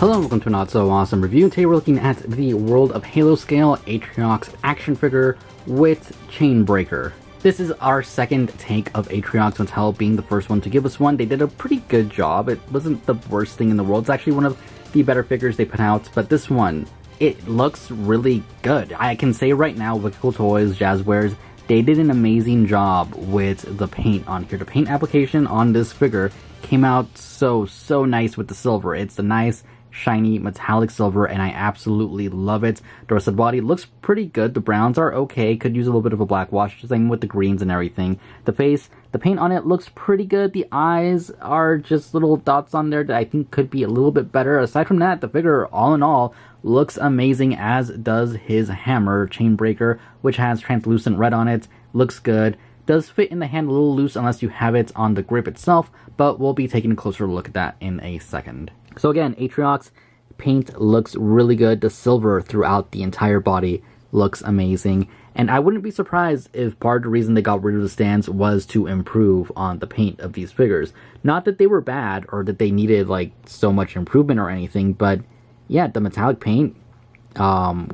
Hello and welcome to a not so awesome review. Today we're looking at the World of Halo scale Atriox action figure with Chainbreaker. This is our second take of Atriox, Mattel being the first one to give us one. They did a pretty good job. It wasn't the worst thing in the world. It's actually one of the better figures they put out, but this one, it looks really good. I can say right now, Wickle Toys, Jazzwares, they did an amazing job with the paint on here. The paint application on this figure came out so nice with the silver. It's a nice shiny metallic silver and I absolutely love it. The rest of the body looks pretty good. The browns are okay, could use a little bit of a black wash, same with the greens and everything. The face, the paint on it looks pretty good. The eyes are just little dots on there that I think could be a little bit better. Aside from that, the figure all in all looks amazing, as does his hammer, Chainbreaker, which has translucent red on it. Looks good. Does fit in the hand a little loose unless you have it on the grip itself, but we'll be taking a closer look at that in a second. So again, Atriox paint looks really good. The silver throughout the entire body looks amazing. And I wouldn't be surprised if part of the reason they got rid of the stands was to improve on the paint of these figures. Not that they were bad or that they needed like so much improvement or anything, but yeah, the metallic paint,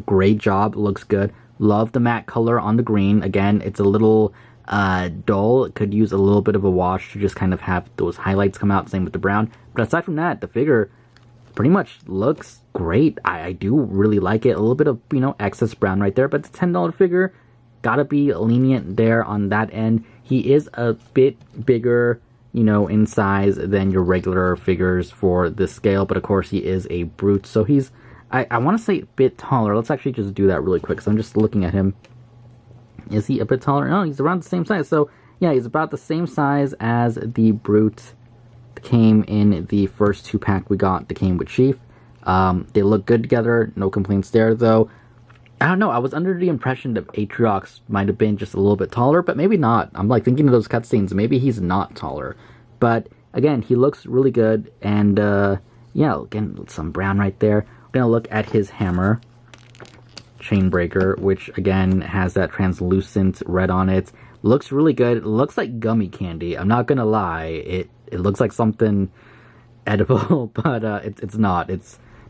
great job, looks good. Love the matte color on the green. Again, it's a little dull. It could use a little bit of a wash to just kind of have those highlights come out. Same with the brown. But aside from that, the figure pretty much looks great. I do really like it. A little bit of, excess brown right there, but it's a $10 figure. Gotta be lenient there on that end. He is a bit bigger, in size than your regular figures for this scale, but of course he is a brute, so he's, I want to say a bit taller. Let's actually just do that really quick, because I'm just looking at him. Is he a bit taller? No, he's around the same size. So, yeah, he's about the same size as the brute that came in the first 2-pack we got that came with Chief. They look good together. No complaints there, though. I don't know. I was under the impression that Atriox might have been just a little bit taller, but maybe not. I'm, thinking of those cutscenes. Maybe he's not taller. But, again, he looks really good. And, yeah, again, some brown right there. We're going to look at his hammer, Chainbreaker, which again has that translucent red on it. Looks really good. It looks like gummy candy. I'm not gonna lie, it looks like something edible, but it's not.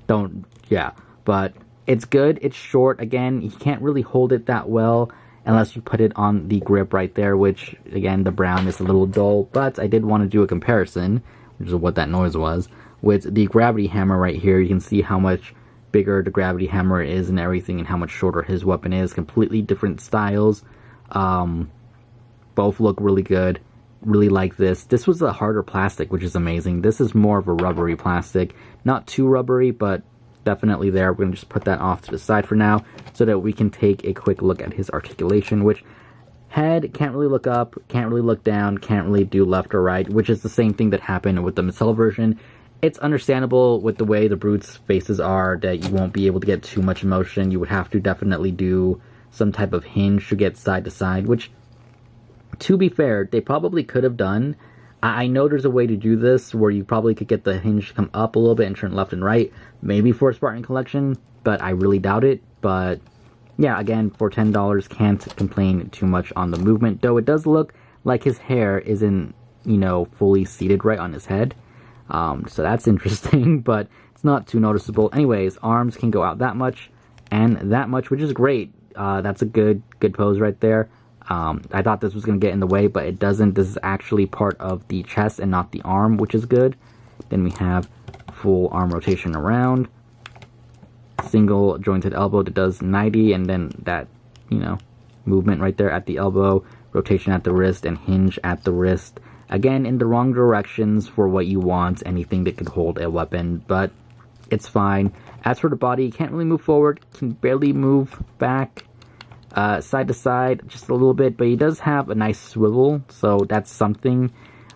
But it's good. It's short. Again, you can't really hold it that well unless you put it on the grip right there, which again the brown is a little dull. But I did want to do a comparison, which is what that noise was, with the gravity hammer right here. You can see how much bigger the gravity hammer is and everything, and how much shorter his weapon is. Completely different styles. Both look really good. Really like this. This was a harder plastic, which is amazing. This is more of a rubbery plastic. Not too rubbery, but definitely there. We're going to just put that off to the side for now so that we can take a quick look at his articulation, which head can't really look up, can't really look down, can't really do left or right, which is the same thing that happened with the Mattel version. It's understandable with the way the Brute's faces are that you won't be able to get too much motion. You would have to definitely do some type of hinge to get side to side, which, to be fair, they probably could have done. I know there's a way to do this where you probably could get the hinge to come up a little bit and turn left and right, maybe for a Spartan collection, but I really doubt it. But yeah, again, for $10, can't complain too much on the movement, though it does look like his hair isn't, fully seated right on his head. So that's interesting, but it's not too noticeable. Anyways, arms can go out that much and that much, which is great. That's a good pose right there. I thought this was going to get in the way, but it doesn't. This is actually part of the chest and not the arm, which is good. Then we have full arm rotation around. Single jointed elbow that does 90, and then that, movement right there at the elbow, rotation at the wrist, and hinge at the wrist. Again, in the wrong directions for what you want, anything that could hold a weapon, but it's fine. As for the body, you can't really move forward, can barely move back, side to side, just a little bit, but he does have a nice swivel, so that's something.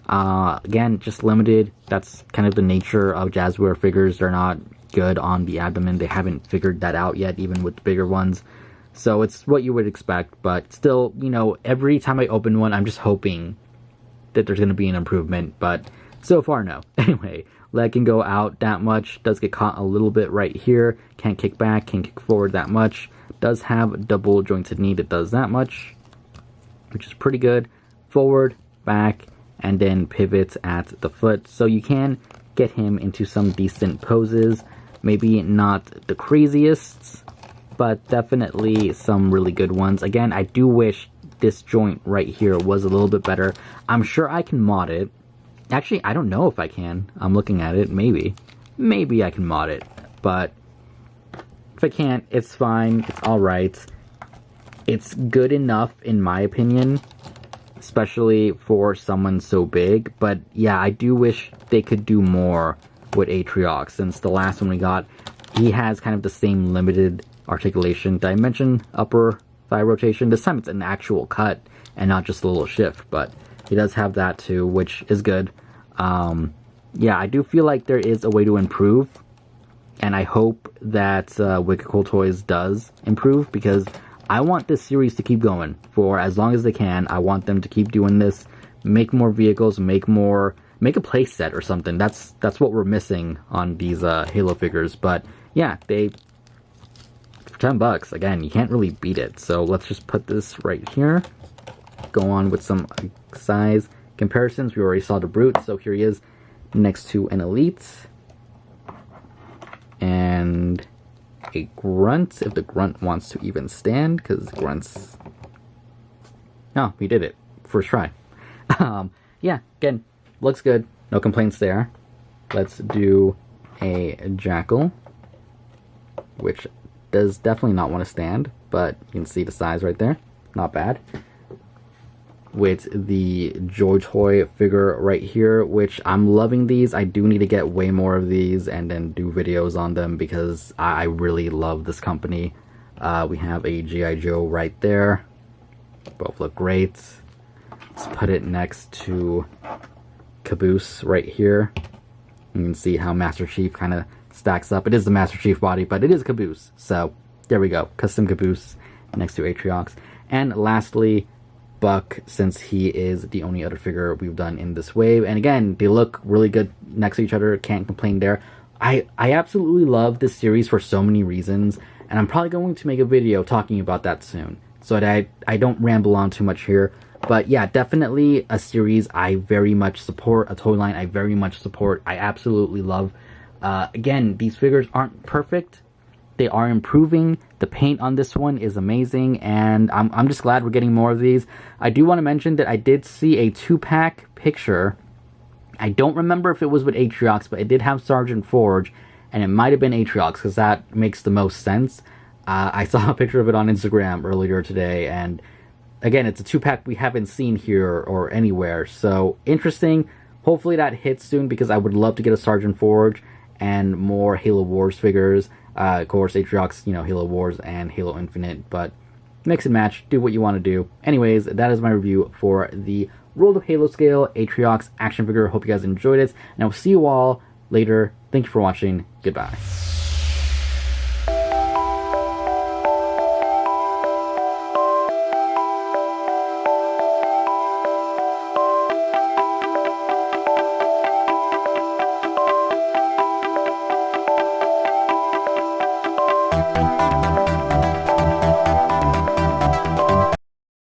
Again, just limited. That's kind of the nature of Jazzware figures. They're not good on the abdomen. They haven't figured that out yet, even with the bigger ones. So it's what you would expect, but still, every time I open one, I'm just hoping that there's going to be an improvement, but so far no. Anyway, leg can go out that much, does get caught a little bit right here, can't kick back, can't kick forward that much, does have a double jointed knee that does that much, which is pretty good. Forward, back, and then pivots at the foot, so you can get him into some decent poses. Maybe not the craziest, but definitely some really good ones. Again, I do wish this joint right here was a little bit better. I'm sure I can mod it. Actually, I don't know if I can. I'm looking at it. Maybe I can mod it, but if I can't, it's fine. It's alright. It's good enough in my opinion, especially for someone so big. But yeah, I do wish they could do more with Atriox, since the last one we got, he has kind of the same limited articulation. Did I mention upper thigh rotation? This time it's an actual cut and not just a little shift, but he does have that too, which is good. Yeah, I do feel like there is a way to improve, and I hope that Wicked Cool Toys does improve, because I want this series to keep going for as long as they can. I want them to keep doing this, make more vehicles, make a play set or something. That's what we're missing on these Halo figures. But yeah, for $10, again, you can't really beat it. So let's just put this right here. Go on with some size comparisons. We already saw the Brute, so here he is next to an Elite. And a Grunt, if the Grunt wants to even stand, because Grunts... Oh, we did it. First try. Yeah, again, looks good. No complaints there. Let's do a Jackal, which does definitely not want to stand, but you can see the size right there. Not bad. With the Joy Toy figure right here, which I'm loving these. I do need to get way more of these and then do videos on them, because I really love this company. We have a G.I. Joe right there. Both look great. Let's put it next to Caboose right here. You can see how Master Chief kind of stacks up. It is the Master Chief body, but it is Caboose. So there we go. Custom Caboose next to Atriox. And lastly, Buck, since he is the only other figure we've done in this wave. And again, they look really good next to each other. Can't complain there. I absolutely love this series for so many reasons, and I'm probably going to make a video talking about that soon, so that I don't ramble on too much here. But yeah, definitely a series I very much support, a toy line I very much support. I absolutely love. Again, these figures aren't perfect. They are improving. The paint on this one is amazing, and I'm just glad we're getting more of these. I do want to mention that I did see a 2-pack picture. I don't remember if it was with Atriox, but it did have Sergeant Forge, and it might have been Atriox, because that makes the most sense. I saw a picture of it on Instagram earlier today, and again, it's a 2-pack we haven't seen here or anywhere, so interesting. Hopefully that hits soon, because I would love to get a Sergeant Forge and more Halo Wars figures. Of course, Atriox, you know, Halo Wars and Halo Infinite, but mix and match, do what you want to do. Anyways, that is my review for the World of Halo Scale Atriox action figure. Hope you guys enjoyed it, and I will see you all later. Thank you for watching. Goodbye.